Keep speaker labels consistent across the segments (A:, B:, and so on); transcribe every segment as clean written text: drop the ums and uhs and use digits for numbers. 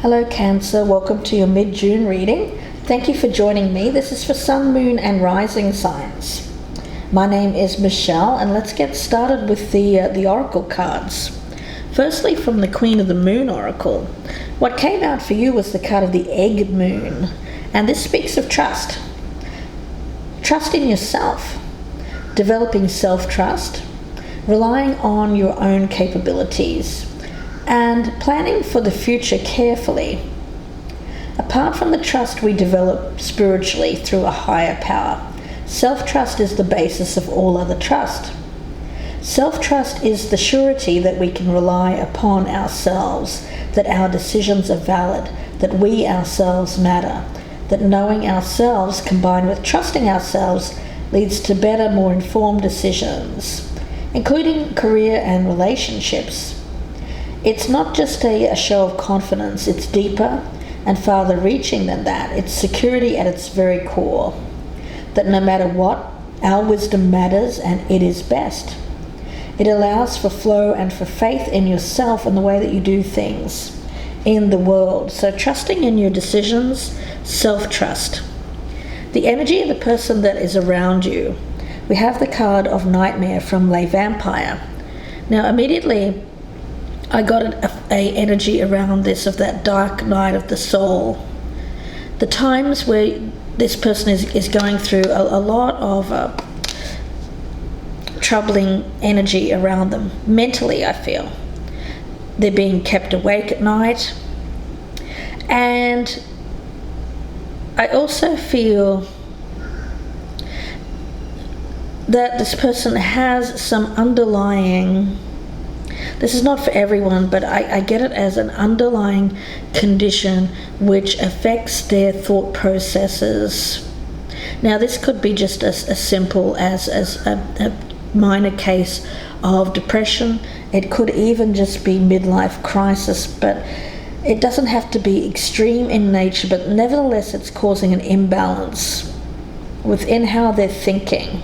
A: Hello Cancer, welcome to your mid-June reading. Thank you for joining me. This is for Sun, Moon and Rising signs. My name is Michelle and let's get started with the Oracle cards. Firstly, from the Queen of the Moon Oracle, what came out for you was the card of the Egg Moon, and this speaks of trust. Trust in yourself, developing self-trust, relying on your own capabilities, and planning for the future carefully. Apart from the trust we develop spiritually through a higher power, self-trust is the basis of all other trust. Self-trust is the surety that we can rely upon ourselves, that our decisions are valid, that we ourselves matter, that knowing ourselves combined with trusting ourselves leads to better, more informed decisions, including career and relationships. It's not just a show of confidence, it's deeper and farther reaching than that. It's security at its very core, that no matter what, our wisdom matters and it is best. It allows for flow and for faith in yourself and the way that you do things in the world. So trusting in your decisions, self-trust. The energy of the person that is around you. We have the card of Nightmare from Les Vampires. Now immediately I got a energy around this of that dark night of the soul. The times where this person is going through a lot of troubling energy around them. Mentally, I feel. They're being kept awake at night. And I also feel that this person has some underlying, this is not for everyone, but I get it as an underlying condition which affects their thought processes. Now this could be just as simple as a minor case of depression. It could even just be midlife crisis, but it doesn't have to be extreme in nature, but nevertheless it's causing an imbalance within how they're thinking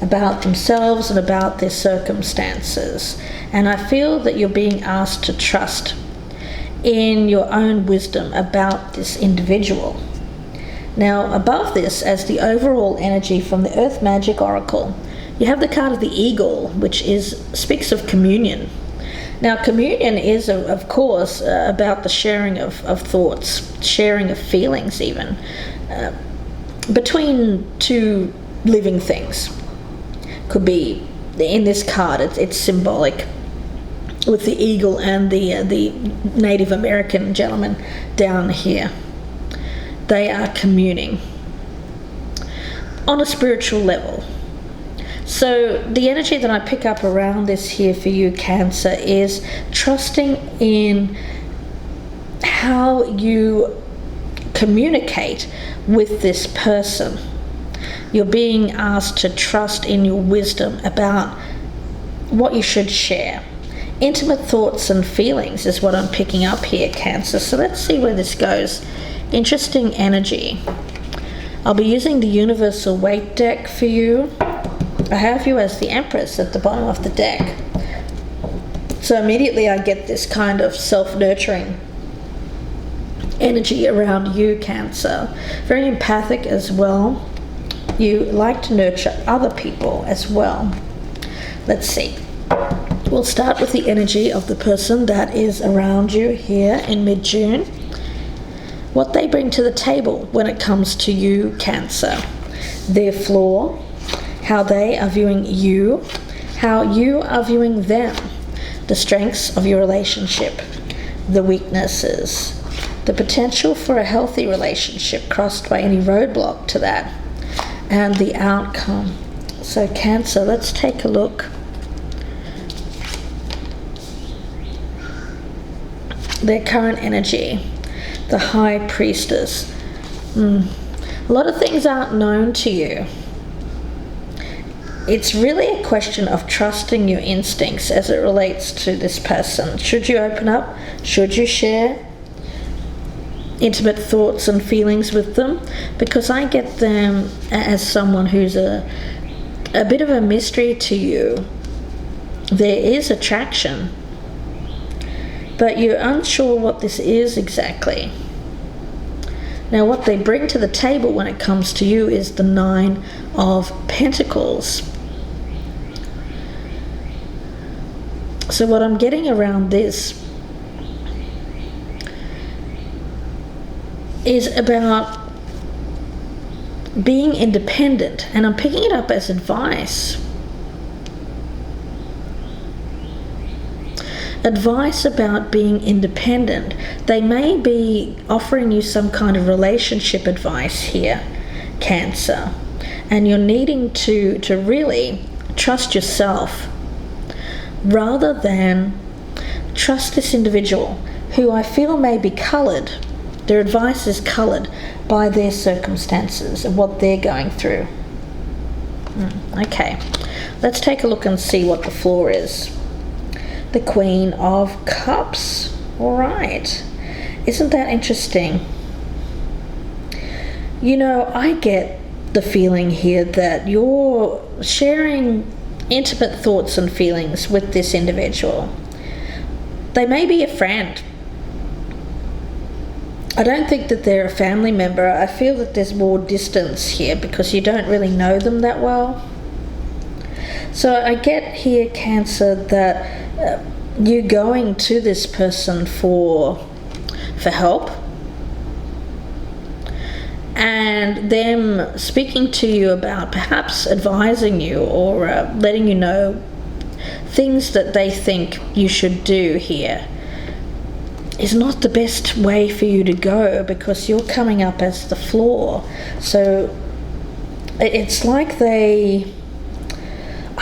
A: about themselves and about their circumstances. And I feel that you're being asked to trust in your own wisdom about this individual. Now above this, as the overall energy from the Earth Magic Oracle, you have the card of the Eagle, which speaks of communion. Now communion is of course about the sharing of thoughts, sharing of feelings even, between two living things. Could be, in this card, it's symbolic with the eagle and the Native American gentleman down here. They are communing on a spiritual level. So the energy that I pick up around this here for you, Cancer, is trusting in how you communicate with this person. You're being asked to trust in your wisdom about what you should share. Intimate thoughts and feelings is what I'm picking up here, Cancer. So let's see where this goes. Interesting energy. I'll be using the Universal Waite deck for you. I have you as the Empress at the bottom of the deck. So immediately I get this kind of self-nurturing energy around you, Cancer. Very empathic as well. You like to nurture other people as well. Let's see. We'll start with the energy of the person that is around you here in mid-June. What they bring to the table when it comes to you, Cancer. Their flaw, how they are viewing you, how you are viewing them, the strengths of your relationship, the weaknesses, the potential for a healthy relationship crossed by any roadblock to that, and the outcome. So Cancer, let's take a look. Their current energy, the High Priestess. A lot of things aren't known to you. It's really a question of trusting your instincts as it relates to this person. Should you open up? Should you share intimate thoughts and feelings with them? Because I get them as someone who's a bit of a mystery to you. There is attraction, but you're unsure what this is exactly. Now, what they bring to the table when it comes to you is the 9 of Pentacles. So what I'm getting around this is about being independent, and I'm picking it up as advice. Advice about being independent. They may be offering you some kind of relationship advice here, Cancer, and you're needing to really trust yourself rather than trust this individual who I feel may be coloured. Their advice is coloured by their circumstances and what they're going through. Okay, let's take a look and see what the floor is. The Queen of Cups. All right. Isn't that interesting? You know, I get the feeling here that you're sharing intimate thoughts and feelings with this individual. They may be a friend. I don't think that they're a family member. I feel that there's more distance here because you don't really know them that well. So I get here, Cancer, that you're going to this person for help, and them speaking to you about perhaps advising you or letting you know things that they think you should do here is not the best way for you to go because you're coming up as the floor. So it's like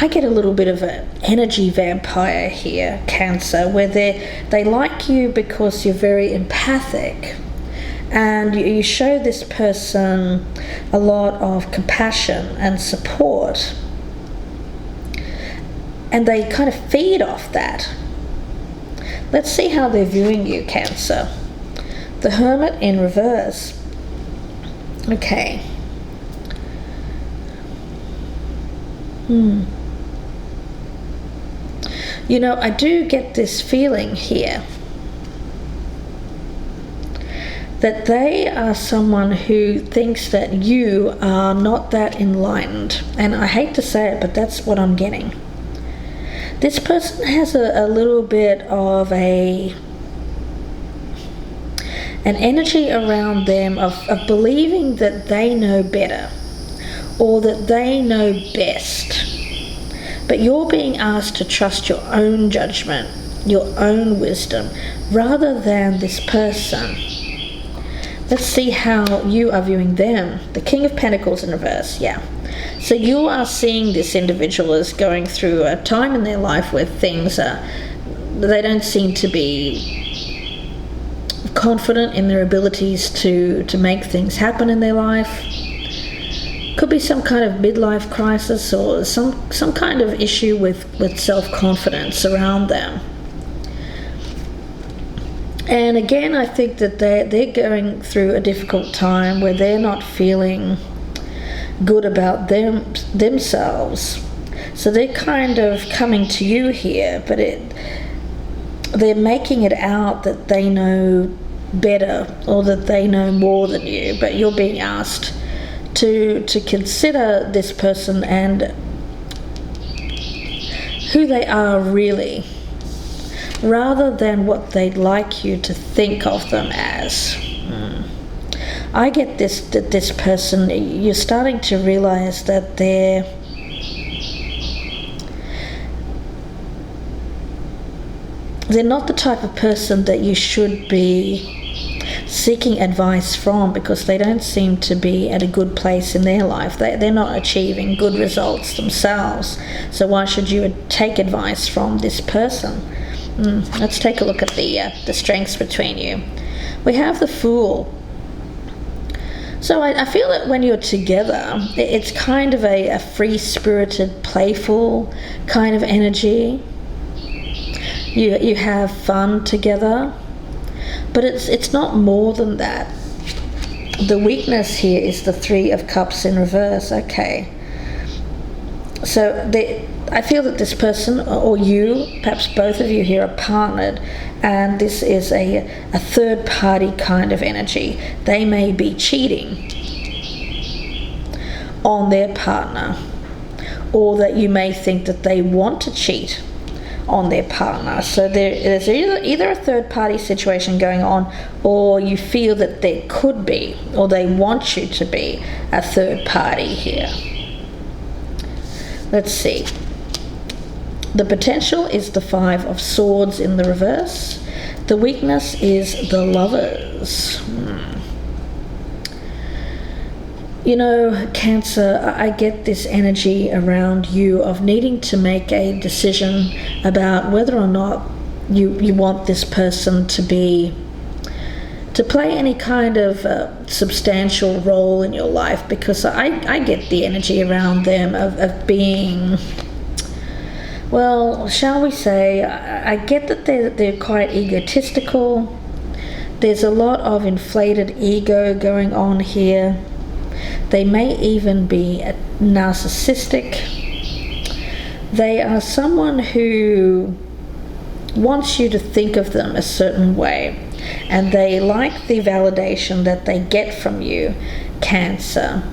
A: I get a little bit of an energy vampire here, Cancer, where they like you because you're very empathic and you show this person a lot of compassion and support, and they kind of feed off that. Let's see how they're viewing you, Cancer. The Hermit in reverse. Okay. You know, I do get this feeling here that they are someone who thinks that you are not that enlightened. And I hate to say it, but that's what I'm getting. This person has a little bit of an energy around them of believing that they know better or that they know best. But you're being asked to trust your own judgment, your own wisdom, rather than this person. Let's see how you are viewing them. The King of Pentacles in reverse, yeah. So you are seeing this individual as going through a time in their life where things they don't seem to be confident in their abilities to make things happen in their life. Could be some kind of midlife crisis or some kind of issue with self-confidence around them. And again, I think that they're going through a difficult time where they're not feeling good about themselves. So they're kind of coming to you here, but they're making it out that they know better or that they know more than you, but you're being asked to consider this person and who they are really, rather than what they'd like you to think of them as. I get this person, you're starting to realize that they're not the type of person that you should be seeking advice from, because they don't seem to be at a good place in their life. They're not achieving good results themselves. So why should you take advice from this person? Let's take a look at the strengths between you. We have the Fool. So I feel that when you're together, it's kind of a free-spirited, playful kind of energy. You have fun together, but it's not more than that. The weakness here is the 3 of Cups in reverse. Okay, so I feel that this person, or you, perhaps both of you here, are partnered, and this is a third party kind of energy. They may be cheating on their partner, or that you may think that they want to cheat on their partner. So there's either a third party situation going on, or you feel that there could be, or they want you to be a third party here. Let's see. The potential is the 5 of Swords in the reverse. The weakness is the Lovers. You know, Cancer, I get this energy around you of needing to make a decision about whether or not you want this person to play any kind of substantial role in your life, because I get the energy around them of being, well, shall we say, I get that they're quite egotistical. There's a lot of inflated ego going on here. They may even be narcissistic. They are someone who wants you to think of them a certain way, and they like the validation that they get from you, Cancer.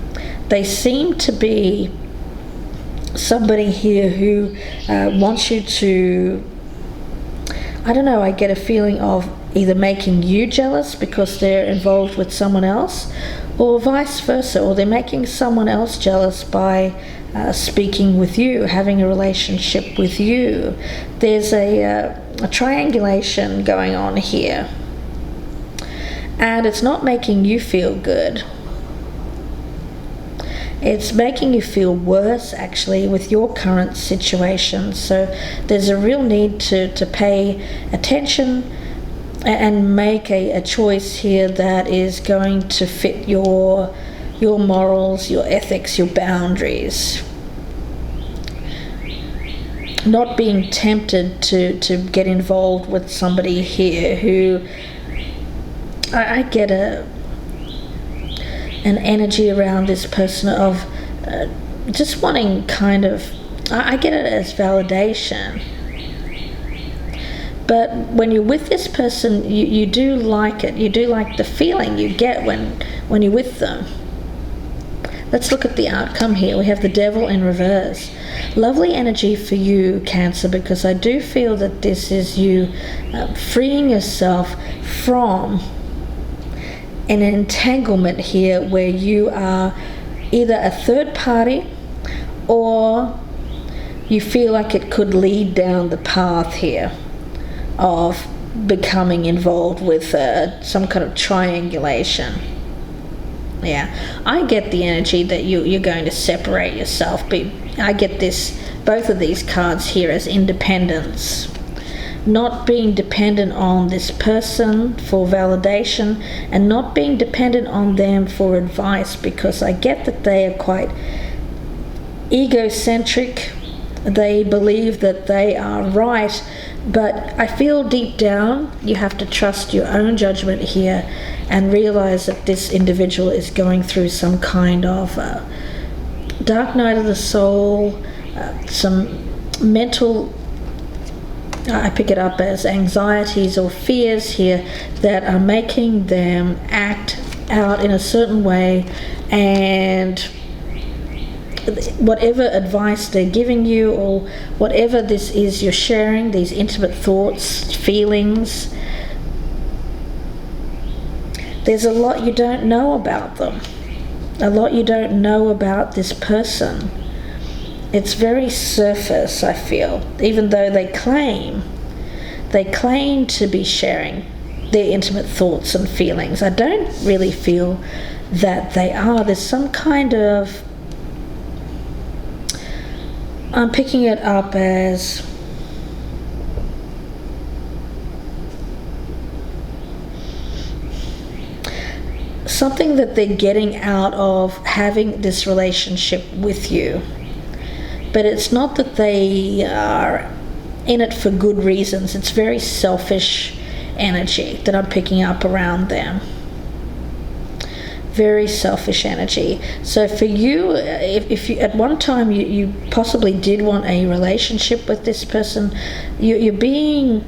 A: They seem to be somebody here who wants you to, I don't know, I get a feeling of either making you jealous because they're involved with someone else, or vice versa, or they're making someone else jealous by speaking with you, having a relationship with you. There's a triangulation going on here, and it's not making you feel good. It's making you feel worse, actually, with your current situation. So there's a real need to pay attention and make a choice here that is going to fit your morals, your ethics, your boundaries. Not being tempted to get involved with somebody here who, I get an energy around this person of just wanting kind of, I get it as validation. But when you're with this person, you do like it. You do like the feeling you get when you're with them. Let's look at the outcome here. We have the Devil in reverse. Lovely energy for you, Cancer, because I do feel that this is you freeing yourself from an entanglement here where you are either a third party, or you feel like it could lead down the path here of becoming involved with some kind of triangulation. Yeah, I get the energy that you're going to separate yourself, but I get both of these cards here as independence. Not being dependent on this person for validation, and not being dependent on them for advice, because I get that they are quite egocentric. They believe that they are right, but I feel deep down you have to trust your own judgment here and realize that this individual is going through some kind of dark night of the soul, some mental, I pick it up as anxieties or fears here that are making them act out in a certain way, and whatever advice they're giving you, or whatever this is you're sharing, these intimate thoughts, feelings, there's a lot you don't know about them, a lot you don't know about this person. It's very surface, I feel, even though they claim to be sharing their intimate thoughts and feelings. I don't really feel that they are. There's some kind of, I'm picking it up as something that they're getting out of having this relationship with you. But it's not that they are in it for good reasons. It's very selfish energy that I'm picking up around them. very selfish energy. So for you, if you at one time you possibly did want a relationship with this person, you're being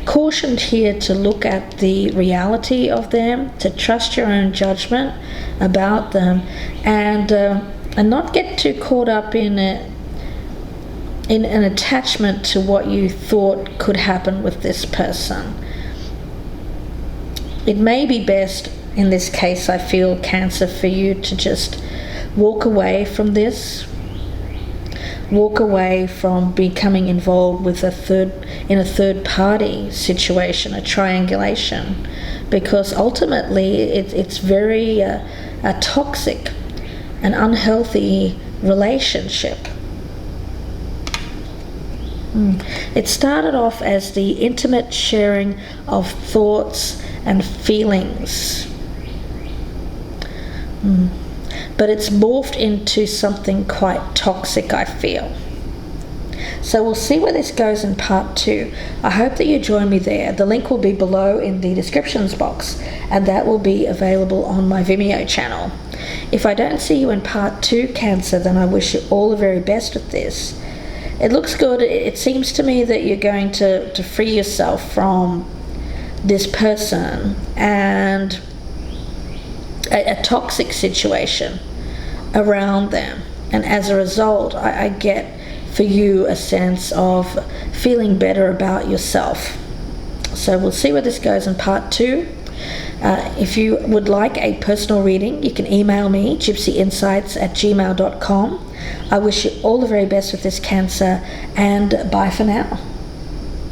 A: cautioned here to look at the reality of them, to trust your own judgment about them, and not get too caught up in an attachment to what you thought could happen with this person. It may be best in this case, I feel, Cancer, for you to just walk away from this. Walk away from becoming involved with a third party situation, a triangulation, because ultimately it's very a toxic, an unhealthy relationship. It started off as the intimate sharing of thoughts and feelings, but it's morphed into something quite toxic, I feel. So we'll see where this goes in part 2. I hope that you join me there. The link will be below in the descriptions box, and that will be available on my Vimeo channel. If I don't see you in part 2, Cancer, then I wish you all the very best with this. It looks good. It seems to me that you're going to free yourself from this person and a toxic situation around them. And as a result, I get for you a sense of feeling better about yourself. So we'll see where this goes in part 2. If you would like a personal reading, you can email me, gypsyinsights@gmail.com. I wish you all the very best with this, Cancer, and bye for now.